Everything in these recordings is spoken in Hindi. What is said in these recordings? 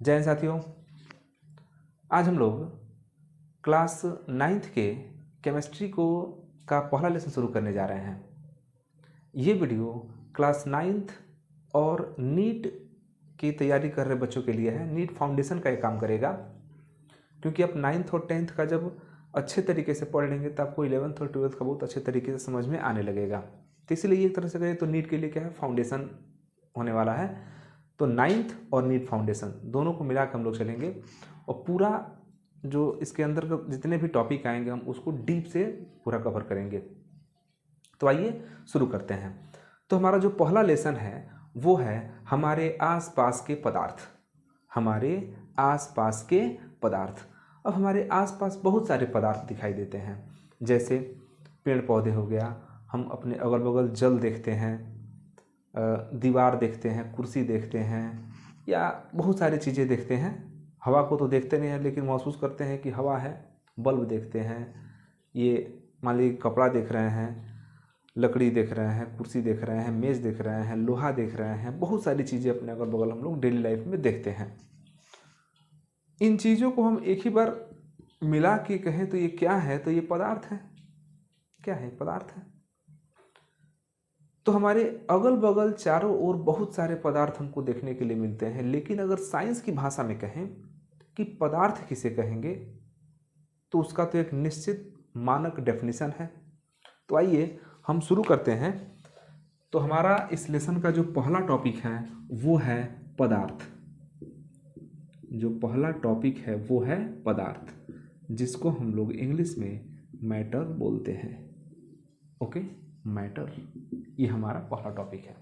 जय हिंद साथियों। आज हम लोग क्लास 9th के केमिस्ट्री का पहला लेसन शुरू करने जा रहे हैं। ये वीडियो क्लास 9th और नीट की तैयारी कर रहे बच्चों के लिए है। नीट फाउंडेशन का ये काम करेगा, क्योंकि आप 9th और 10th का जब अच्छे तरीके से पढ़ लेंगे तो आपको 11th और 12th का बहुत अच्छे तरीके से समझ में आने लगेगा। तो इसलिए एक तरह से कहें तो नीट के लिए क्या है, फाउंडेशन होने वाला है। तो 9th और नीट फाउंडेशन दोनों को मिला कर हम लोग चलेंगे और पूरा जो इसके अंदर जितने भी टॉपिक आएंगे हम उसको डीप से पूरा कवर करेंगे। तो आइए शुरू करते हैं। तो हमारा जो पहला लेसन है वो है हमारे आसपास के पदार्थ। हमारे आसपास के पदार्थ। अब हमारे आसपास बहुत सारे पदार्थ दिखाई देते हैं, जैसे पेड़ पौधे हो गया, हम अपने अगल बगल जल देखते हैं, दीवार देखते हैं, कुर्सी देखते हैं, या बहुत सारी चीज़ें देखते हैं। हवा को तो देखते नहीं हैं लेकिन महसूस करते हैं कि हवा है। बल्ब देखते हैं, ये मान लीजिए कपड़ा देख रहे हैं, लकड़ी देख रहे हैं, कुर्सी देख रहे हैं, मेज़ देख रहे हैं, लोहा देख रहे हैं। बहुत सारी चीज़ें अपने अगल बगल हम लोग डेली लाइफ में देखते हैं। इन चीज़ों को हम एक ही बार मिला के कहें तो ये क्या है, तो ये पदार्थ है। क्या है? पदार्थ है। तो हमारे अगल बगल चारों ओर बहुत सारे पदार्थ हमको देखने के लिए मिलते हैं, लेकिन अगर साइंस की भाषा में कहें कि पदार्थ किसे कहेंगे तो उसका तो एक निश्चित मानक डेफिनेशन है। तो आइए हम शुरू करते हैं। तो हमारा इस लेसन का जो पहला टॉपिक है वो है पदार्थ। जो पहला टॉपिक है वो है पदार्थ, जिसको हम लोग इंग्लिश में मैटर बोलते हैं। ओके, मैटर, ये हमारा पहला टॉपिक है।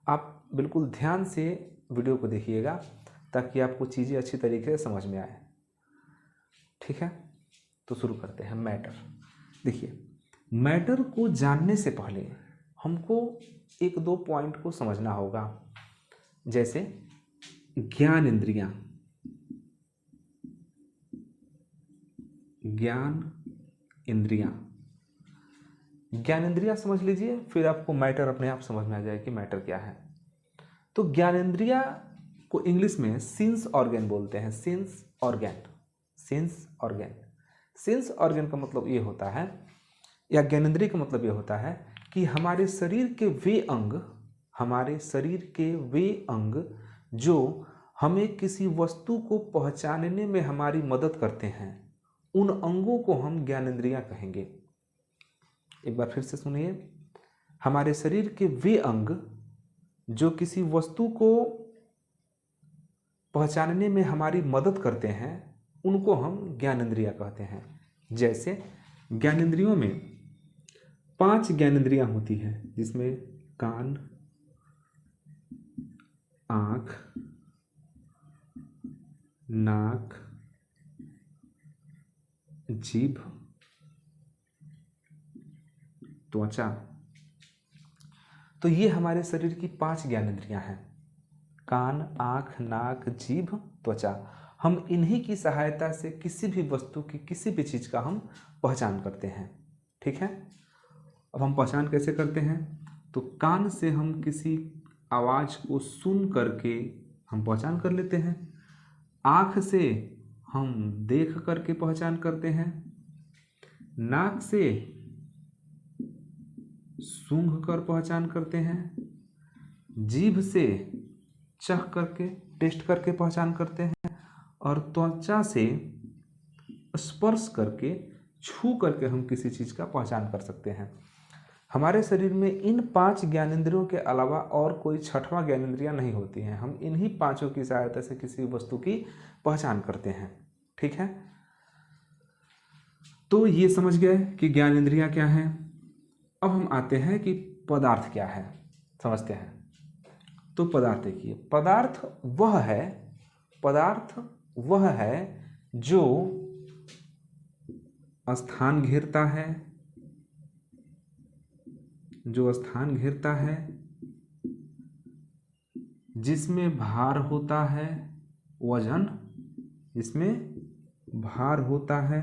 आप बिल्कुल ध्यान से वीडियो को देखिएगा ताकि आपको चीज़ें अच्छी तरीके से समझ में आए। ठीक है, तो शुरू करते हैं। मैटर। देखिए, मैटर को जानने से पहले हमको एक दो पॉइंट को समझना होगा, जैसे ज्ञान इंद्रियां। ज्ञान इंद्रियां, ज्ञान इंद्रियां समझ लीजिए, फिर आपको मैटर अपने आप समझ में आ जाए कि मैटर क्या है। तो ज्ञान इंद्रियां को इंग्लिश में सेंस ऑर्गन बोलते हैं। Sense organ, sense organ. Sense organ का मतलब ये होता है, या ज्ञानेंद्रिय का मतलब ये होता है कि हमारे शरीर के वे अंग, हमारे शरीर के वे अंग जो हमें किसी वस्तु को पहचानने में हमारी मदद करते हैं, उन अंगों को हम ज्ञानेंद्रियां कहेंगे। एक बार फिर से सुनिए। हमारे शरीर के वे अंग जो किसी वस्तु को पहचानने में हमारी मदद करते हैं, उनको हम ज्ञानेंद्रियां कहते हैं। जैसे ज्ञानेंद्रियों में 5 ज्ञानेंद्रियां होती हैं, जिसमें कान, आँख, नाक, जीभ, त्वचा। तो ये हमारे शरीर की 5 ज्ञानेंद्रियां हैं। कान, आँख, नाक, जीभ, त्वचा। हम इन्हीं की सहायता से किसी भी वस्तु की, किसी भी चीज़ का हम पहचान करते हैं। ठीक है, अब हम पहचान कैसे करते हैं? तो कान से हम किसी आवाज़ को सुन करके हम पहचान कर लेते हैं। आँख से हम देख करके पहचान करते हैं। नाक से सूंघ कर पहचान करते हैं। जीभ से चख करके, टेस्ट करके पहचान करते हैं। और त्वचा से स्पर्श करके, छू करके हम किसी चीज़ का पहचान कर सकते हैं। हमारे शरीर में इन 5 ज्ञानेंद्रियों के अलावा और कोई छठवां ज्ञानेंद्रियां नहीं होती हैं। हम इन्हीं 5 की सहायता से किसी वस्तु की पहचान करते हैं। ठीक है, तो ये समझ गए कि ज्ञानेंद्रियां क्या हैं। अब हम आते हैं कि पदार्थ क्या है, समझते हैं। तो पदार्थ देखिए, पदार्थ वह है जो स्थान घेरता है, जिसमें भार होता है, वजन, जिसमें भार होता है,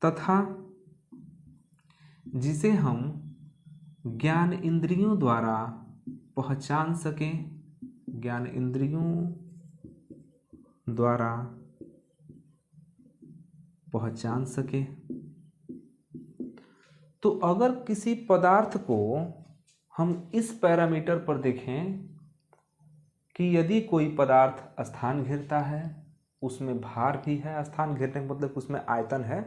तथा जिसे हम ज्ञान इंद्रियों द्वारा पहचान सकें, ज्ञान इंद्रियों द्वारा पहचान सके। तो अगर किसी पदार्थ को हम इस पैरामीटर पर देखें कि यदि कोई पदार्थ स्थान घेरता है, उसमें भार भी है, स्थान घेरने का मतलब उसमें आयतन है,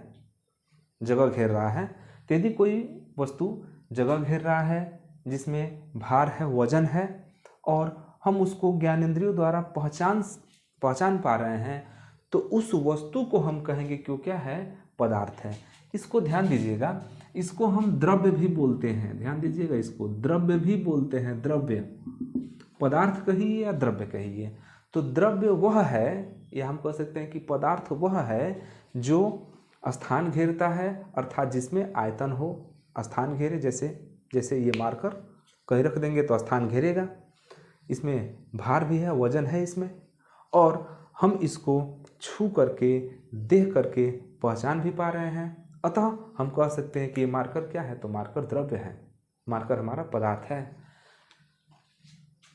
जगह घेर रहा है, तो यदि कोई वस्तु जगह घेर रहा है जिसमें भार है, वजन है, और हम उसको ज्ञानेंद्रियों द्वारा पहचान पा रहे हैं, तो उस वस्तु को हम कहेंगे क्यों क्या है, पदार्थ है। इसको ध्यान दीजिएगा, इसको हम द्रव्य भी बोलते हैं, ध्यान दीजिएगा, इसको द्रव्य भी बोलते हैं। द्रव्य, पदार्थ कहिए या द्रव्य कहिए, तो द्रव्य वह है, या हम कह सकते हैं कि पदार्थ वह है जो स्थान घेरता है, अर्थात जिसमें आयतन हो, स्थान घेरे। जैसे ये मार्कर कहीं रख देंगे तो स्थान घेरेगा, इसमें भार भी है, वजन है इसमें, और हम इसको छू करके, देख करके पहचान भी पा रहे हैं। अतः हम कह सकते हैं कि ये मार्कर क्या है, तो मार्कर द्रव्य है, मार्कर हमारा पदार्थ है।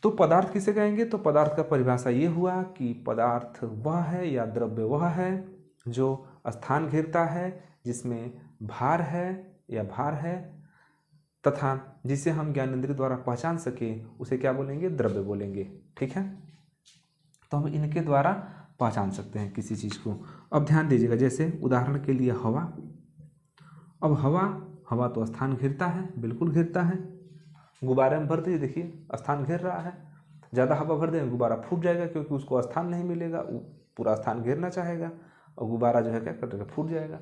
तो पदार्थ किसे कहेंगे, तो पदार्थ का परिभाषा ये हुआ कि पदार्थ वह है या द्रव्य वह है जो स्थान घेरता है, जिसमें भार है या भार है, तथा जिसे हम ज्ञानेंद्रिय द्वारा पहचान सके, उसे क्या बोलेंगे, द्रव्य बोलेंगे। ठीक है, तो हम इनके द्वारा पहचान सकते हैं किसी चीज़ को। अब ध्यान दीजिएगा, जैसे उदाहरण के लिए हवा। अब हवा तो स्थान घेरता है, बिल्कुल घेरता है। गुब्बारे में भर दीजिए, देखिए स्थान घेर रहा है। ज़्यादा हवा भर देंगे गुब्बारा फूट जाएगा, क्योंकि उसको स्थान नहीं मिलेगा, पूरा स्थान घेरना चाहेगा और गुब्बारा जो है क्या कर देगा, फूट जाएगा।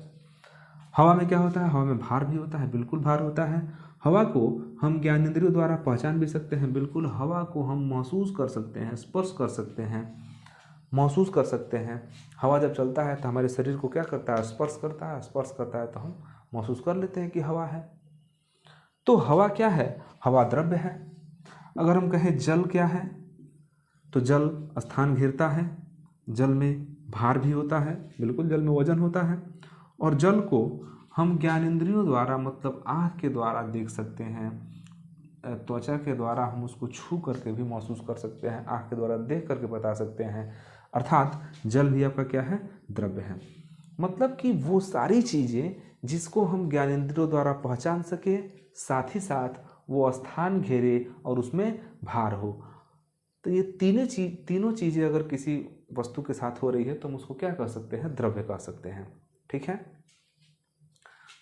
हवा में क्या होता है, हवा में भार भी होता है, बिल्कुल भार होता है। हवा को हम ज्ञानेंद्रियों द्वारा पहचान भी सकते हैं, बिल्कुल। हवा को हम महसूस कर सकते हैं, स्पर्श कर सकते हैं, महसूस कर सकते हैं। हवा जब चलता है तो हमारे शरीर को क्या करता है, स्पर्श करता है, स्पर्श करता है तो हम महसूस कर लेते हैं कि हवा है। तो हवा क्या है, हवा द्रव्य है। अगर हम कहें जल क्या है, तो जल स्थान घेरता है, जल में भार भी होता है, बिल्कुल जल में वजन होता है, और जल को हम ज्ञानेंद्रियों द्वारा, मतलब आँख के द्वारा देख सकते हैं, त्वचा के द्वारा हम उसको छू करके भी महसूस कर सकते हैं, आँख के द्वारा देख करके बता सकते हैं। अर्थात जल भी आपका क्या है, द्रव्य है। मतलब कि वो सारी चीज़ें जिसको हम ज्ञानेंद्रियों द्वारा पहचान सके, साथ ही साथ वो स्थान घेरे और उसमें भार हो। तो ये तीनों चीज़ें अगर किसी वस्तु के साथ हो रही है तो हम उसको क्या कह सकते हैं, द्रव्य कह सकते हैं। ठीक है,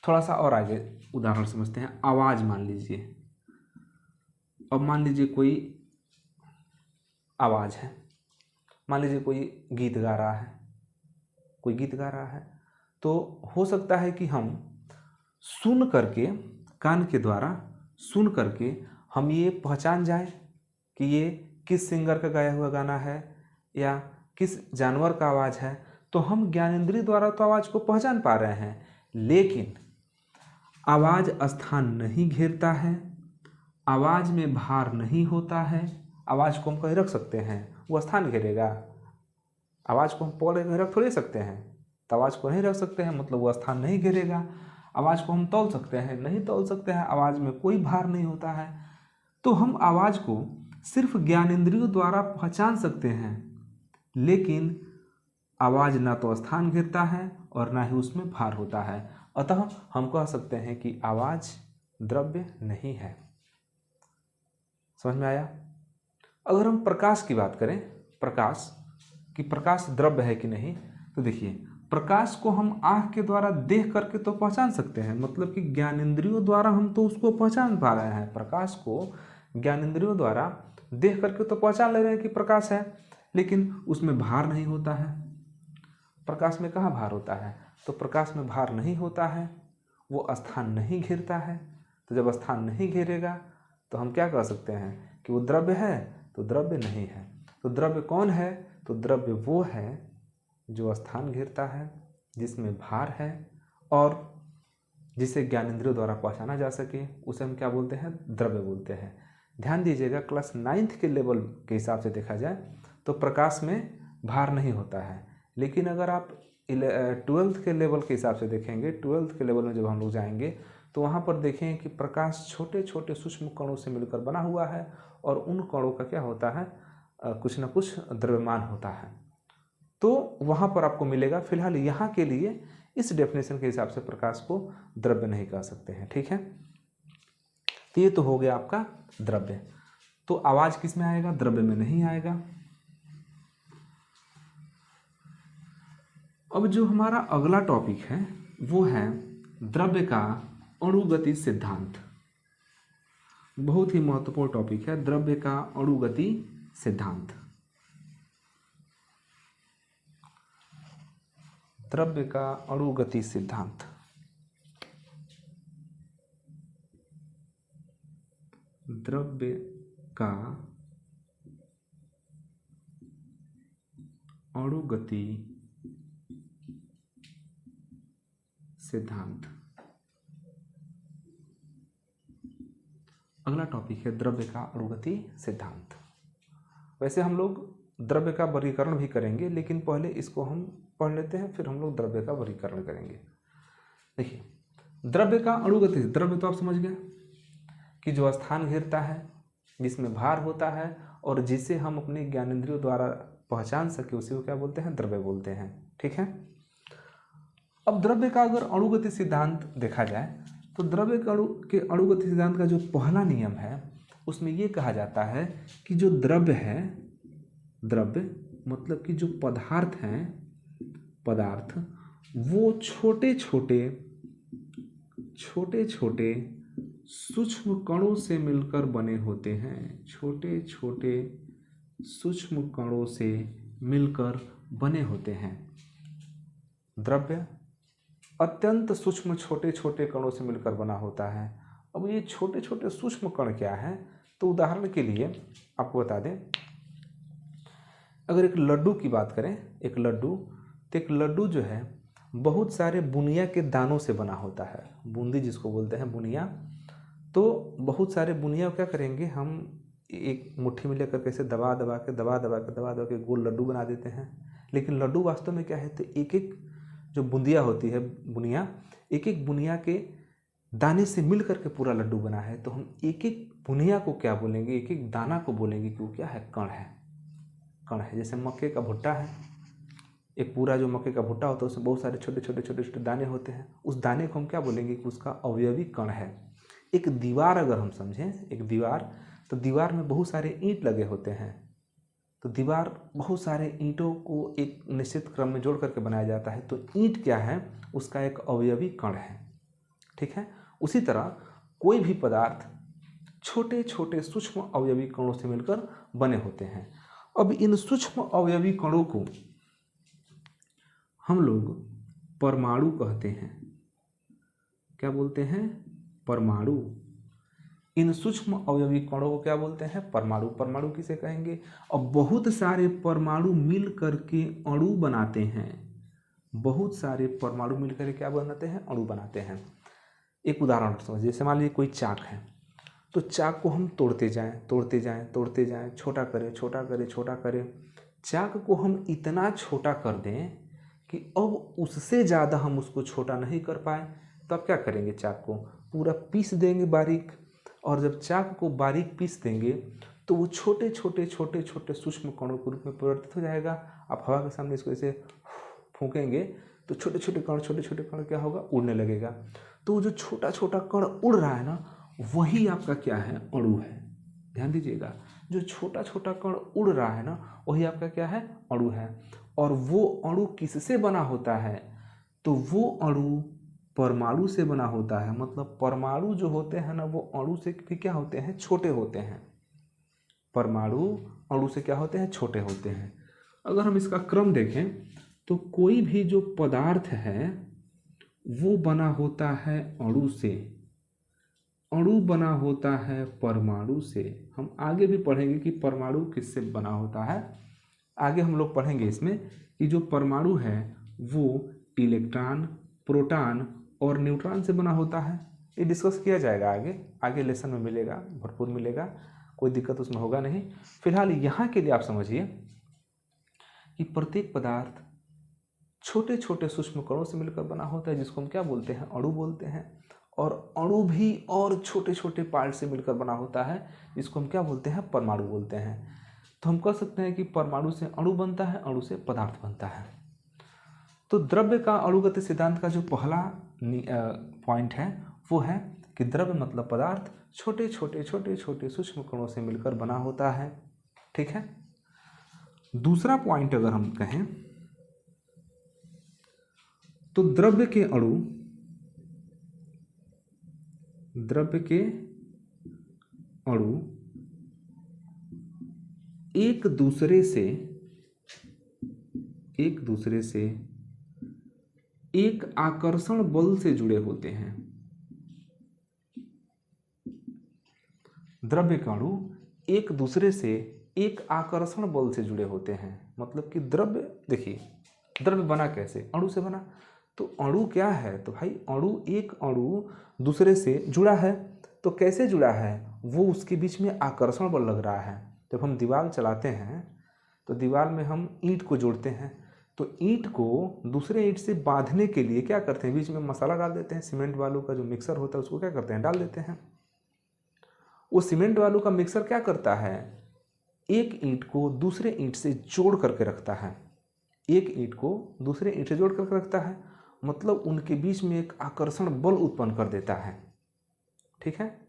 थोड़ा सा और आगे उदाहरण समझते हैं। आवाज़ मान लीजिए, अब मान लीजिए कोई आवाज़ है, मान लीजिए कोई गीत गा रहा है, कोई गीत गा रहा है, तो हो सकता है कि हम सुन करके, कान के द्वारा सुन करके हम ये पहचान जाए कि ये किस सिंगर का गाया हुआ गाना है या किस जानवर का आवाज़ है। तो हम ज्ञानेंद्रिय द्वारा तो आवाज़ को पहचान पा रहे हैं, लेकिन आवाज़ स्थान नहीं घेरता है, आवाज़ में भार नहीं होता है। आवाज़ को हम कहीं रख सकते हैं, वो स्थान घेरेगा। आवाज़ को हम पौधे कहीं रख थोड़ी सकते हैं, तो आवाज़ को नहीं रख सकते हैं, मतलब वो स्थान नहीं घेरेगा। आवाज़ को हम तौल सकते हैं, नहीं तौल सकते हैं, आवाज़ में कोई भार नहीं होता है। तो हम आवाज़ को सिर्फ ज्ञानेंद्रियों द्वारा पहचान सकते हैं, लेकिन आवाज़ ना तो स्थान घेरता है और ना ही उसमें भार होता है। अतः हम कह सकते हैं कि आवाज़ द्रव्य नहीं है। समझ में आया? अगर हम प्रकाश की बात करें, प्रकाश कि प्रकाश द्रव्य है कि नहीं, तो देखिए प्रकाश को हम आँख के द्वारा देख करके तो पहचान सकते हैं, मतलब कि ज्ञानेंद्रियों द्वारा हम तो उसको पहचान पा रहे हैं। प्रकाश को ज्ञानेंद्रियों द्वारा देख करके तो पहचान ले रहे हैं कि प्रकाश है, लेकिन उसमें भार नहीं होता है। प्रकाश में कहाँ भार होता है? तो प्रकाश में भार नहीं होता है, वो स्थान नहीं घेरता है। तो जब स्थान नहीं घेरेगा तो हम क्या कह सकते हैं कि वो द्रव्य है? तो द्रव्य नहीं है। तो द्रव्य कौन है? तो द्रव्य वो है जो स्थान घेरता है, जिसमें भार है और जिसे ज्ञानेंद्रियों द्वारा पहचाना जा सके, उसे हम क्या बोलते हैं? द्रव्य बोलते हैं। ध्यान दीजिएगा, क्लास 9th के लेवल के हिसाब से देखा जाए तो प्रकाश में भार नहीं होता है, लेकिन अगर आप 12th के लेवल के हिसाब से देखेंगे, 12th के लेवल में जब हम लोग जाएंगे तो वहाँ पर देखें कि प्रकाश छोटे छोटे सूक्ष्म कणों से मिलकर बना हुआ है और उन कणों का क्या होता है? कुछ न कुछ द्रव्यमान होता है, तो वहाँ पर आपको मिलेगा। फिलहाल यहाँ के लिए इस डेफिनेशन के हिसाब से प्रकाश को द्रव्य नहीं कह सकते हैं, ठीक है। तो ये तो हो गया आपका द्रव्य। तो आवाज किस में आएगा? द्रव्य में नहीं आएगा। अब जो हमारा अगला टॉपिक है वो है द्रव्य का अणुगति सिद्धांत। बहुत ही महत्वपूर्ण टॉपिक है द्रव्य का अणुगति सिद्धांत। द्रव्य का अणुगति सिद्धांत। द्रव्य का अणुगति सिद्धांत। अगला टॉपिक है द्रव्य का अणुगति सिद्धांत। वैसे हम लोग द्रव्य का वर्गीकरण भी करेंगे, लेकिन पहले इसको हम पढ़ लेते हैं, फिर हम लोग द्रव्य का वर्गीकरण करेंगे। देखिए, द्रव्य का अणुगति, द्रव्य तो आप समझ गए कि जो स्थान घेरता है, जिसमें भार होता है और जिसे हम अपने ज्ञानेंद्रियों द्वारा पहचान सके, उसी को क्या बोलते हैं? द्रव्य बोलते हैं, ठीक है। अब द्रव्य का अगर अणुगति सिद्धांत देखा जाए तो द्रव्य के अणुगति सिद्धांत का जो पहला नियम है उसमें ये कहा जाता है कि जो द्रव्य है, द्रव्य मतलब कि जो पदार्थ हैं, पदार्थ वो छोटे छोटे सूक्ष्म कणों से मिलकर बने होते हैं। छोटे छोटे सूक्ष्म कणों से मिलकर बने होते हैं। द्रव्य अत्यंत सूक्ष्म छोटे छोटे कणों से मिलकर बना होता है। अब ये छोटे छोटे सूक्ष्म कण क्या है? तो उदाहरण के लिए आपको बता दें, अगर एक लड्डू की बात करें, एक लड्डू, तो एक लड्डू जो है बहुत सारे बुनिया के दानों से बना होता है। बूंदी जिसको बोलते हैं, बुनिया। तो बहुत सारे बुनिया क्या करेंगे, हम एक मुट्ठी में लेकर कैसे दबा दबा के गोल लड्डू बना देते हैं। लेकिन लड्डू वास्तव में क्या है? तो एक एक जो बूंदिया होती है, बुनिया, एक एक बुनिया के दाने से मिल करके पूरा लड्डू बना है। तो हम एक एक बुनिया को क्या बोलेंगे? एक एक दाना को बोलेंगे कि वो क्या है? कण है, कण है। जैसे मक्के का भुट्टा है, एक पूरा जो मक्के का भुट्टा होता है उसमें बहुत सारे छोटे छोटे दाने होते हैं। उस दाने को हम क्या बोलेंगे? कि उसका अवयवी कण है। एक दीवार अगर हम समझें, एक दीवार, तो दीवार में बहुत सारे ईंट लगे होते हैं। तो दीवार बहुत सारे ईंटों को एक निश्चित क्रम में जोड़ करके बनाया जाता है। तो ईंट क्या है? उसका एक अवयवी कण है, ठीक है। उसी तरह कोई भी पदार्थ छोटे छोटे सूक्ष्म अवयवी कणों से मिलकर बने होते हैं। अब इन सूक्ष्म अवयवी कणों को हम लोग परमाणु कहते हैं। क्या बोलते हैं? परमाणु। इन सूक्ष्म अवयवी कणों को क्या बोलते हैं? परमाणु। परमाणु किसे कहेंगे? अब बहुत सारे परमाणु मिल करके अणु बनाते हैं। बहुत सारे परमाणु मिलकर क्या बनाते हैं? अणु बनाते हैं। एक उदाहरण समझिए, जैसे मान लीजिए कोई चाक है, तो चाक को हम तोड़ते जाएं, छोटा करें। चाक को हम इतना छोटा कर दें कि अब उससे ज़्यादा हम उसको छोटा नहीं कर पाए, तो अब क्या करेंगे? चाक को पूरा पीस देंगे बारीक। और जब चाक को बारीक पीस देंगे तो वो छोटे छोटे सूक्ष्म कणों के रूप में परिवर्तित हो जाएगा। आप हवा के सामने इसको ऐसे फूंकेंगे तो छोटे छोटे कण क्या होगा? उड़ने लगेगा। तो जो छोटा छोटा कण उड़ रहा है ना, वही आपका क्या है? अणु है। ध्यान दीजिएगा, जो छोटा छोटा कण उड़ रहा है ना, वही आपका क्या है? अणु है। और वो अणु किससे बना होता है? तो वो अणु परमाणु से बना होता है। मतलब परमाणु जो होते हैं ना, वो अणु से भी क्या होते हैं? छोटे होते हैं। परमाणु अणु से क्या होते हैं? छोटे होते हैं। अगर हम इसका क्रम देखें तो कोई भी जो पदार्थ है वो बना होता है अणु से, अणु बना होता है परमाणु से। हम आगे भी पढ़ेंगे कि परमाणु किससे बना होता है। आगे हम लोग पढ़ेंगे इसमें कि जो परमाणु है वो इलेक्ट्रॉन, प्रोटॉन और न्यूट्रॉन से बना होता है। ये डिस्कस किया जाएगा आगे लेसन में मिलेगा, भरपूर मिलेगा, कोई दिक्कत उसमें होगा नहीं। फिलहाल यहाँ के लिए आप समझिए कि प्रत्येक पदार्थ छोटे छोटे सूक्ष्म कणों से मिलकर बना होता है, जिसको हम क्या बोलते हैं? अणु बोलते हैं। और अणु भी और छोटे छोटे पार्ट से मिलकर बना होता है, जिसको हम क्या बोलते हैं? परमाणु बोलते हैं। तो हम कह सकते हैं कि परमाणु से अणु बनता है, अणु से पदार्थ बनता है। तो द्रव्य का अणुगति सिद्धांत का जो पहला पॉइंट है वो है कि द्रव्य मतलब पदार्थ छोटे छोटे छोटे छोटे सूक्ष्म कणों से मिलकर बना होता है। ठीक है। दूसरा पॉइंट अगर हम कहें तो द्रव्य के अणु एक दूसरे से एक आकर्षण बल से जुड़े होते हैं। द्रव्य के अणु एक दूसरे से एक आकर्षण बल से जुड़े होते हैं। मतलब कि द्रव्य, देखिए द्रव्य बना कैसे, अणु से बना। तो अणु क्या है, तो भाई एक अणु दूसरे से जुड़ा है। तो कैसे जुड़ा है, वो उसके बीच में आकर्षण बल लग रहा है। जब हम दीवार चलाते हैं तो दीवार में हम ईंट को जोड़ते हैं, तो ईंट को दूसरे ईंट से बांधने के लिए क्या करते हैं, बीच में मसाला डाल देते हैं। सीमेंट बालू का जो मिक्सर होता है उसको क्या करते हैं, डाल देते हैं। वो सीमेंट बालू का मिक्सर क्या करता है, एक ईंट को दूसरे ईंट से जोड़ करके रखता है। एक ईंट को दूसरे ईंट से जोड़ करके रखता है, मतलब उनके बीच में एक आकर्षण बल उत्पन्न कर देता है। ठीक है।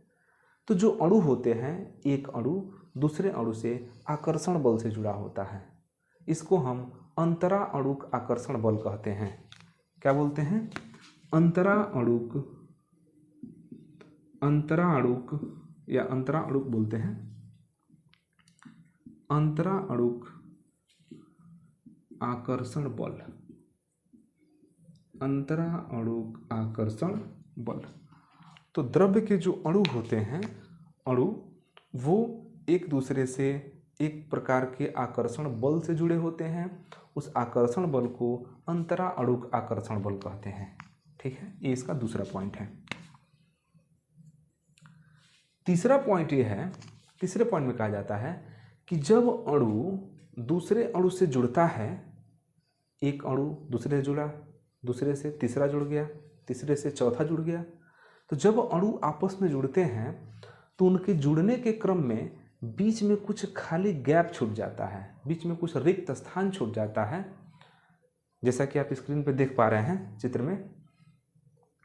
तो जो अणु होते हैं, एक अणु दूसरे अणु से आकर्षण बल से जुड़ा होता है। इसको हम अंतरा अणुक आकर्षण बल कहते हैं। क्या बोलते हैं, अंतरा अणुक या अंतरा अणुक बोलते हैं। अंतरा अणुक आकर्षण बल, अंतरा अणुक आकर्षण बल। तो द्रव्य के जो अणु होते हैं, अणु वो एक दूसरे से एक प्रकार के आकर्षण बल से जुड़े होते हैं। उस आकर्षण बल को अंतरा अणुक आकर्षण बल कहते हैं। ठीक है, ये इसका दूसरा पॉइंट है। तीसरा पॉइंट ये है, तीसरे पॉइंट में कहा जाता है कि जब अणु दूसरे अणु से जुड़ता है, एक अणु दूसरे से जुड़ा, दूसरे से तीसरा जुड़ गया, तीसरे से चौथा जुड़ गया, तो जब अणु आपस में जुड़ते हैं तो उनके जुड़ने के क्रम में बीच में कुछ खाली गैप छूट जाता है, बीच में कुछ रिक्त स्थान छूट जाता है। जैसा कि आप स्क्रीन पर देख पा रहे हैं चित्र में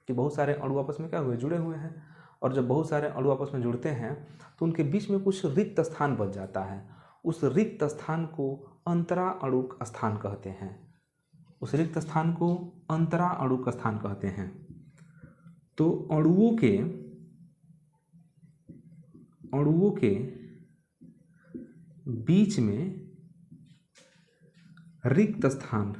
कि बहुत सारे अणु आपस में क्या हुए, जुड़े हुए हैं। और जब बहुत सारे अणु आपस में जुड़ते हैं तो उनके बीच में कुछ रिक्त स्थान बच जाता है। उस रिक्त स्थान को अंतरा अणुक स्थान कहते हैं। उस रिक्त स्थान को अंतरा अणुक स्थान कहते हैं। तो अणुओं के बीच में रिक्त स्थान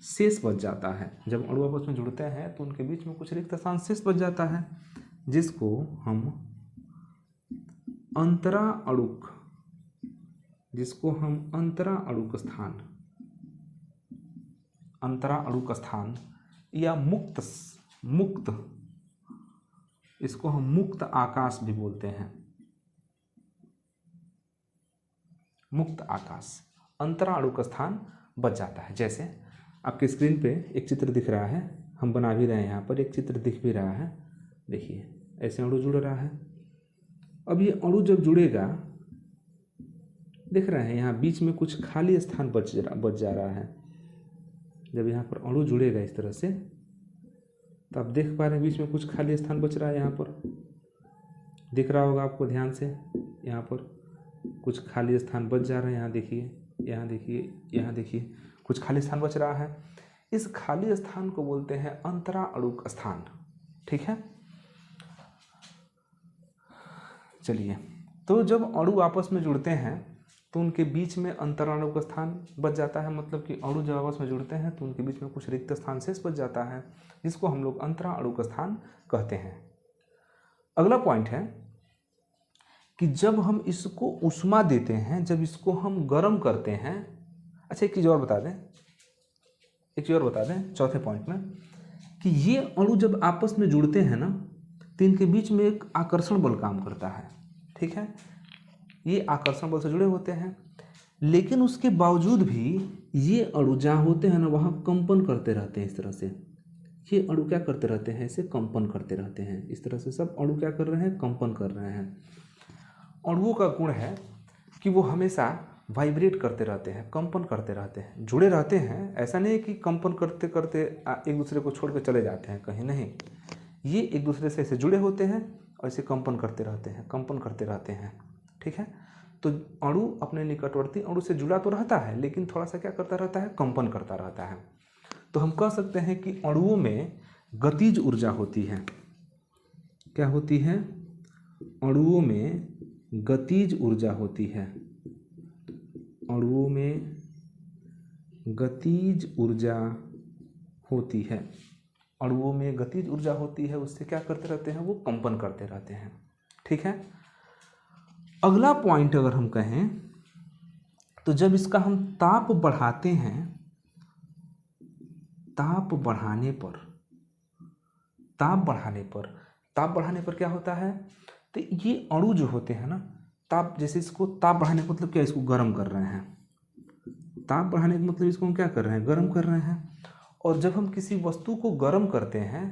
शेष बच जाता है। जब अणु आपस में जुड़ते हैं तो उनके बीच में कुछ रिक्त स्थान शेष बच जाता है, जिसको हम अंतरा अणुक स्थान या मुक्त इसको हम मुक्त आकाश भी बोलते हैं। मुक्त आकाश, अंतरा अणुक स्थान बच जाता है। जैसे आपके स्क्रीन पे एक चित्र दिख रहा है, हम बना भी रहे हैं, यहाँ पर एक चित्र दिख भी रहा है। देखिए ऐसे अणु जुड़ रहा है। अब ये अणु जब जुड़ेगा, देख रहे हैं यहाँ बीच में कुछ खाली स्थान बच जा रहा है। जब यहाँ पर अणु जुड़ेगा इस तरह से, तो आप देख पा रहे हैं बीच में कुछ खाली स्थान बच रहा है। यहाँ पर दिख रहा होगा आपको ध्यान से, यहाँ पर कुछ खाली स्थान बच जा रहे हैं। यहाँ देखिए, यहाँ देखिए, यहाँ देखिए, कुछ खाली स्थान बच रहा है। इस खाली स्थान को बोलते हैं अंतरा अणुक स्थान। ठीक है। चलिए, तो जब अणु आपस में जुड़ते हैं तो उनके बीच में अंतरा अणुक स्थान बच जाता है। मतलब कि अणु जब आपस में जुड़ते हैं तो उनके बीच में कुछ रिक्त स्थान शेष बच जाता है, जिसको हम लोग अंतरा अणुक स्थान कहते हैं। अगला पॉइंट है कि जब हम इसको ऊष्मा देते हैं, जब इसको हम गर्म करते हैं। अच्छा, एक चीज़ और बता दें चौथे पॉइंट में, कि ये अणु जब आपस में जुड़ते हैं ना, तो इनके बीच में एक आकर्षण बल काम करता है। ठीक है, ये आकर्षण बल से जुड़े होते हैं, लेकिन उसके बावजूद भी ये अणु जहाँ होते हैं ना, वहाँ कंपन करते रहते हैं। इस तरह से ये अणु क्या करते रहते हैं, इसे कंपन करते रहते हैं। इस तरह से सब अणु क्या कर रहे हैं, कंपन कर रहे हैं। अणुओं का गुण है कि वो हमेशा वाइब्रेट करते रहते हैं, कंपन करते रहते हैं, जुड़े रहते हैं। ऐसा नहीं है कि कंपन करते करते एक दूसरे को छोड़ कर चले जाते हैं कहीं, नहीं, ये एक दूसरे से ऐसे जुड़े होते हैं और ऐसे कंपन करते रहते हैं, कंपन करते रहते हैं। ठीक है, तो अणु अपने निकटवर्ती अणु से जुड़ा तो रहता है, लेकिन थोड़ा सा क्या करता रहता है, कंपन करता रहता है। तो हम कह सकते हैं कि अणुओं में गतिज ऊर्जा होती है। क्या होती है? अणुओं में गतिज ऊर्जा होती है। अणुओं में गतिज ऊर्जा होती है। अणुओं में गतिज ऊर्जा होती है, उससे क्या करते रहते हैं, वो कंपन करते रहते हैं। ठीक है, अगला पॉइंट अगर हम कहें तो जब इसका हम ताप बढ़ाते हैं, ताप बढ़ाने पर क्या होता है, तो ये अणु जो होते हैं ना, ताप, जैसे इसको ताप बढ़ाने का मतलब क्या, इसको गर्म कर रहे हैं। ताप बढ़ाने का मतलब इसको हम क्या कर रहे हैं, गर्म कर रहे हैं। और जब हम किसी वस्तु को गर्म करते हैं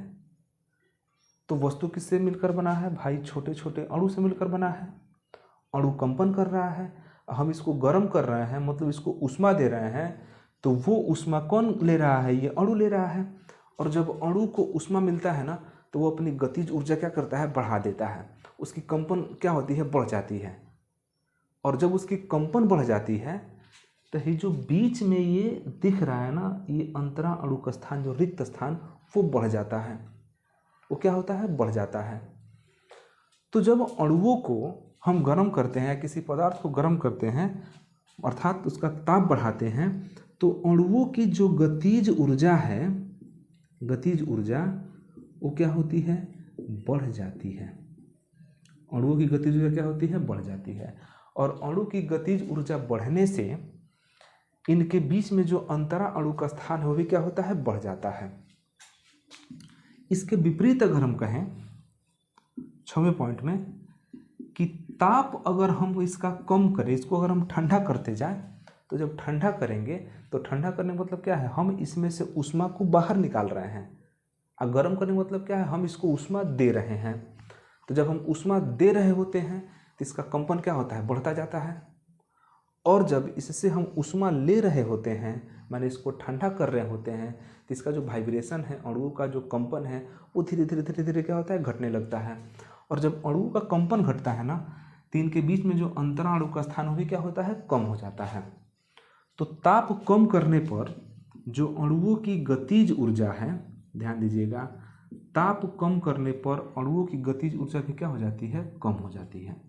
तो वस्तु किससे मिलकर बना है भाई, छोटे छोटे अणु से मिलकर बना है। अणु कंपन कर रहा है, हम इसको गर्म कर रहे हैं, मतलब इसको ऊष्मा दे रहे हैं, तो वो ऊष्मा कौन ले रहा है, ये अणु ले रहा है। और जब अणु को ऊष्मा मिलता है ना, तो वो अपनी गतिज ऊर्जा क्या करता है, बढ़ा देता है। उसकी कंपन क्या होती है, बढ़ जाती है। और जब उसकी कंपन बढ़ जाती है तो ये जो बीच में ये दिख रहा है ना, ये अंतरा अणु का स्थान, जो रिक्त स्थान, वो बढ़ जाता है। वो क्या होता है, बढ़ जाता है। तो जब अणुओं को हम गर्म करते हैं, किसी पदार्थ को गर्म करते हैं, अर्थात उसका ताप बढ़ाते हैं, तो अणुओं की जो गतिज ऊर्जा है, गतिज ऊर्जा, वो क्या होती है, बढ़ जाती है। अणुओं की गतिज ऊर्जा क्या होती है, बढ़ जाती है। और अणु की गतिज ऊर्जा बढ़ने से इनके बीच में जो अंतरा अणु का स्थान है, वो भी क्या होता है, बढ़ जाता है। इसके विपरीत अगर हम कहें 6वें पॉइंट में कि ताप अगर हम इसका कम करें, इसको अगर हम ठंडा करते जाएं, तो जब ठंडा करेंगे तो ठंडा करने का मतलब क्या है, हम इसमें से ऊष्मा को बाहर निकाल रहे हैं। और गर्म करने का मतलब क्या है, हम इसको ऊष्मा दे रहे हैं। तो जब हम ऊष्मा दे रहे होते हैं तो इसका कंपन क्या होता है, बढ़ता जाता है। और जब इससे हम ऊष्मा ले रहे होते हैं, माने इसको ठंडा कर रहे होते हैं, तो इसका जो वाइब्रेशन है, अणुओं का जो कंपन है, वो धीरे धीरे धीरे धीरे क्या होता है, घटने लगता है। और जब अणुओं का कंपन घटता है ना, तो इनके बीच में जो अंतरा अणु का स्थान, वो भी क्या होता है, कम हो जाता है। तो ताप कम करने पर जो अणुओं की गतिज ऊर्जा है, ध्यान दीजिएगा, ताप कम करने पर अणुओं की गतिज ऊर्जा भी क्या हो जाती है, कम हो जाती है।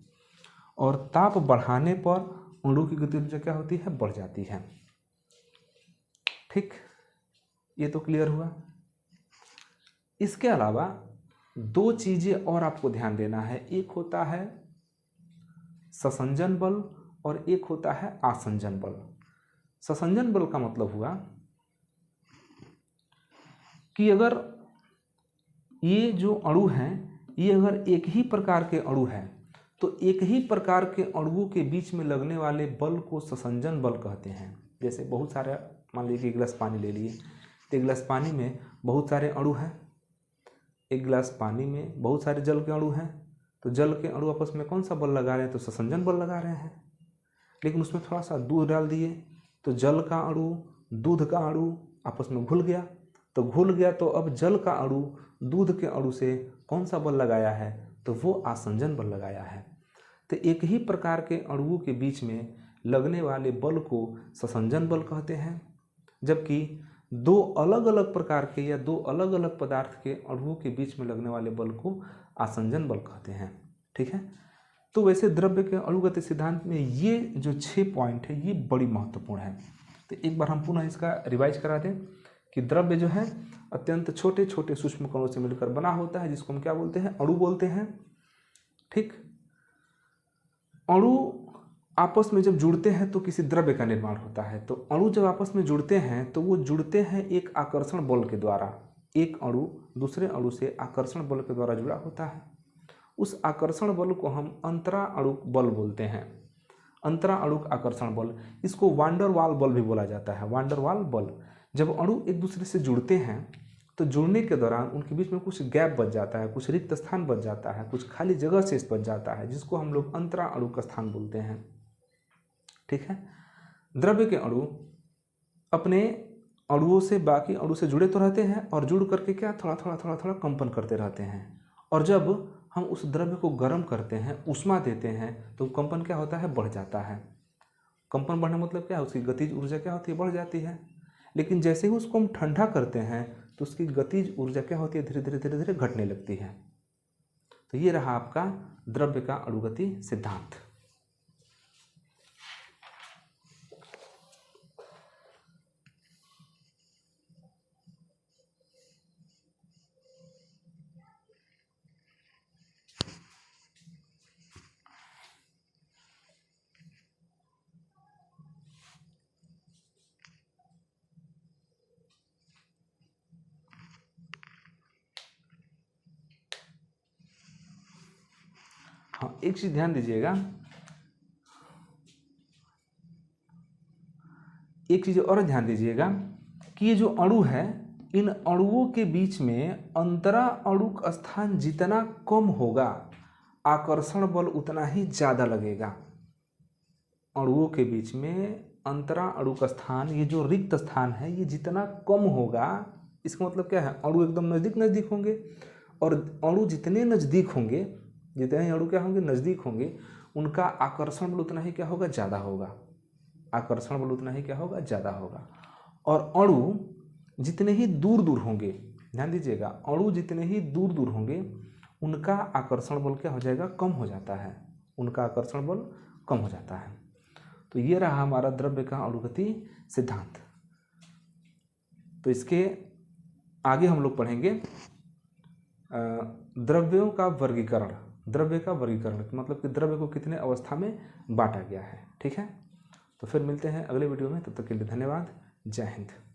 और ताप बढ़ाने पर अणुओं की गतिज ऊर्जा क्या होती है, बढ़ जाती है। ठीक, ये तो क्लियर हुआ। इसके अलावा दो चीजें और आपको ध्यान देना है, एक होता है ससंजन बल और एक होता है आसंजन बल। ससंजन बल का मतलब हुआ कि अगर ये जो अणु हैं, ये अगर एक ही प्रकार के अणु हैं, तो एक ही प्रकार के अणुओं के बीच में लगने वाले बल को ससंजन बल कहते हैं। जैसे बहुत सारे, मान लीजिए एक गिलास पानी ले लिए, तो एक गिलास पानी में बहुत सारे अणु हैं, एक गिलास पानी में बहुत सारे जल के अणु हैं, तो जल के अणु आपस में कौन सा बल लगा रहे हैं, तो ससंजन बल लगा रहे हैं। लेकिन उसमें थोड़ा सा दूध डाल दिए, तो जल का अणु दूध का अणु आपस में घुल गया, तो घुल गया, तो अब जल का अणु दूध के अणु से कौन सा बल लगाया है, तो वो आसंजन बल लगाया है। तो एक ही प्रकार के अणुओं के बीच में लगने वाले बल को ससंजन बल कहते हैं, जबकि दो अलग अलग प्रकार के या दो अलग अलग पदार्थ के अणुओं के बीच में लगने वाले बल को आसंजन बल कहते हैं। ठीक है, तो वैसे द्रव्य के अणुगति सिद्धांत में ये जो 6 पॉइंट है, ये बड़ी महत्वपूर्ण है। तो एक बार हम पुनः इसका रिवाइज करा दें कि द्रव्य जो है अत्यंत छोटे छोटे सूक्ष्म कणों से मिलकर बना होता है, जिसको हम क्या बोलते हैं, अणु बोलते हैं। ठीक, अणु आपस में जब जुड़ते हैं तो किसी द्रव्य का निर्माण होता है। तो अणु जब आपस में जुड़ते हैं तो वो जुड़ते हैं एक आकर्षण बल के द्वारा। एक अणु दूसरे अणु से आकर्षण बल के द्वारा जुड़ा होता है। उस आकर्षण बल को हम अंतरा अणुक बल बोलते हैं, अंतरा अणुक आकर्षण बल। इसको वांडर वाल बल भी बोला जाता है, वांडर वाल बल। जब अणु एक दूसरे से जुड़ते हैं तो जुड़ने के दौरान उनके बीच में कुछ गैप बच जाता है, कुछ रिक्त स्थान बच जाता है, कुछ खाली जगह शेष बच जाता है, जिसको हम लोग अंतरा अणुक स्थान बोलते हैं। ठीक है। द्रव्य के अणु अपने अणुओं से बाकी अणु से जुड़े तो रहते हैं और जुड़ करके क्या थोड़ा थोड़ा कंपन करते रहते हैं, और जब हम उस द्रव्य को गर्म करते हैं, उष्मा देते हैं, तो कंपन क्या होता है, बढ़ जाता है। कंपन बढ़ने मतलब क्या है, उसकी गतिज ऊर्जा क्या होती है, बढ़ जाती है। लेकिन जैसे ही उसको हम ठंडा करते हैं तो उसकी गतिज ऊर्जा क्या होती है, धीरे धीरे धीरे धीरे घटने लगती है। तो ये रहा आपका द्रव्य का अणुगति सिद्धांत। हाँ, एक चीज ध्यान दीजिएगा, एक चीज और ध्यान दीजिएगा कि ये जो अणु है, इन अणुओं के बीच में अंतरा अणुक स्थान जितना कम होगा, आकर्षण बल उतना ही ज्यादा लगेगा। अणुओं के बीच में अंतरा अणुक स्थान, ये जो रिक्त स्थान है, ये जितना कम होगा, इसका मतलब क्या है, अणु एकदम नजदीक नजदीक होंगे, और अणु जितने नजदीक होंगे, जितने ही अणु क्या होंगे, नजदीक होंगे, उनका आकर्षण बल उतना ही क्या होगा, ज्यादा होगा। आकर्षण बल उतना ही क्या होगा, ज्यादा होगा। और अणु जितने ही दूर दूर होंगे, ध्यान दीजिएगा, अणु जितने ही दूर दूर होंगे, उनका आकर्षण बल क्या हो जाएगा, कम हो जाता है। उनका आकर्षण बल कम हो जाता है। तो ये रहा हमारा द्रव्य का अणुगति सिद्धांत। तो इसके आगे हम लोग पढ़ेंगे द्रव्यों का वर्गीकरण। द्रव्य का वर्गीकरण मतलब कि द्रव्य को कितने अवस्था में बांटा गया है। ठीक है, तो फिर मिलते हैं अगले वीडियो में, तब तक के लिए धन्यवाद। जय हिंद।